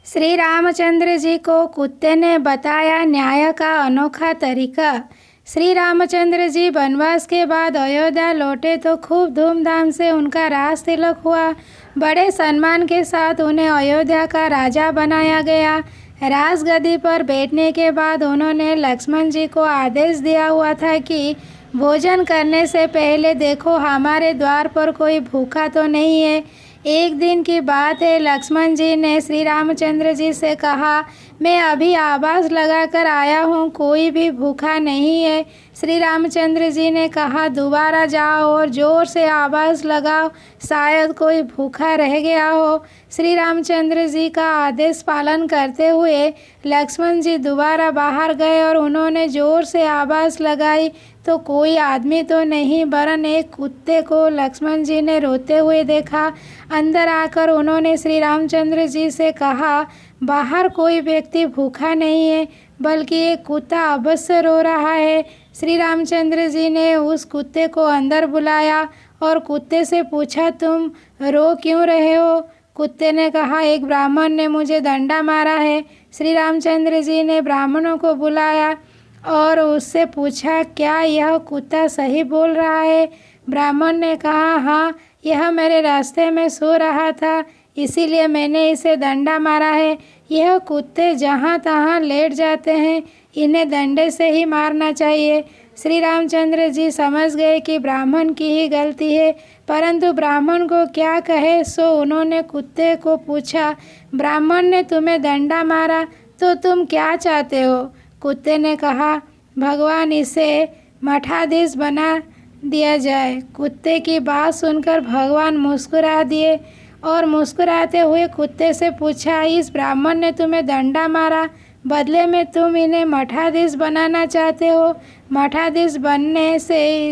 श्री रामचंद्र जी को कुत्ते ने बताया न्याय का अनोखा तरीका। श्री रामचंद्र जी वनवास के बाद अयोध्या लौटे तो खूब धूमधाम से उनका राज तिलक हुआ। बड़े सम्मान के साथ उन्हें अयोध्या का राजा बनाया गया। राजगद्दी पर बैठने के बाद उन्होंने लक्ष्मण जी को आदेश दिया हुआ था कि भोजन करने से पहले देखो हमारे द्वार पर कोई भूखा तो नहीं है। एक दिन की बात है, लक्ष्मण जी ने श्री रामचंद्र जी से कहा, मैं अभी आवाज़ लगाकर आया हूँ, कोई भी भूखा नहीं है। श्री रामचंद्र जी ने कहा, दोबारा जाओ और ज़ोर से आवाज़ लगाओ, शायद कोई भूखा रह गया हो। श्री रामचंद्र जी का आदेश पालन करते हुए लक्ष्मण जी दोबारा बाहर गए और उन्होंने ज़ोर से आवाज़ लगाई तो कोई आदमी तो नहीं वरन एक कुत्ते को लक्ष्मण जी ने रोते हुए देखा। अंदर आकर उन्होंने श्री रामचंद्र जी से कहा, बाहर कोई व्यक्ति भूखा नहीं है बल्कि एक कुत्ता अवश्य रो रहा है। श्री रामचंद्र जी ने उस कुत्ते को अंदर बुलाया और कुत्ते से पूछा, तुम रो क्यों रहे हो? कुत्ते ने कहा, एक ब्राह्मण ने मुझे डंडा मारा है। श्री रामचंद्र जी ने ब्राह्मणों को बुलाया और उससे पूछा, क्या यह कुत्ता सही बोल रहा है? ब्राह्मण ने कहा, हाँ, यह मेरे रास्ते में सो रहा था इसीलिए मैंने इसे डंडा मारा है। यह कुत्ते जहाँ तहाँ लेट जाते हैं, इन्हें डंडे से ही मारना चाहिए। श्री रामचंद्र जी समझ गए कि ब्राह्मण की ही गलती है, परंतु ब्राह्मण को क्या कहे, सो उन्होंने कुत्ते को पूछा, ब्राह्मण ने तुम्हें डंडा मारा तो तुम क्या चाहते हो? कुत्ते ने कहा, भगवान इसे मठाधीश बना दिया जाए। कुत्ते की बात सुनकर भगवान मुस्कुरा दिए और मुस्कुराते हुए कुत्ते से पूछा, इस ब्राह्मण ने तुम्हें डंडा मारा, बदले में तुम इन्हें मठाधीश बनाना चाहते हो। मठाधीश बनने से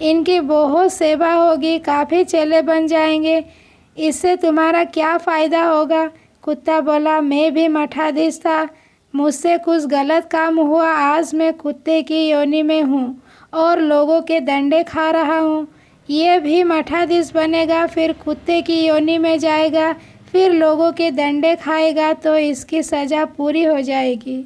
इनकी बहुत सेवा होगी, काफ़ी चेले बन जाएंगे, इससे तुम्हारा क्या फ़ायदा होगा? कुत्ता बोला, मैं भी मठाधीश था, मुझसे कुछ गलत काम हुआ, आज मैं कुत्ते की योनि में हूँ और लोगों के डंडे खा रहा हूँ। ये भी मठाधीश बनेगा, फिर कुत्ते की योनि में जाएगा, फिर लोगों के डंडे खाएगा तो इसकी सज़ा पूरी हो जाएगी।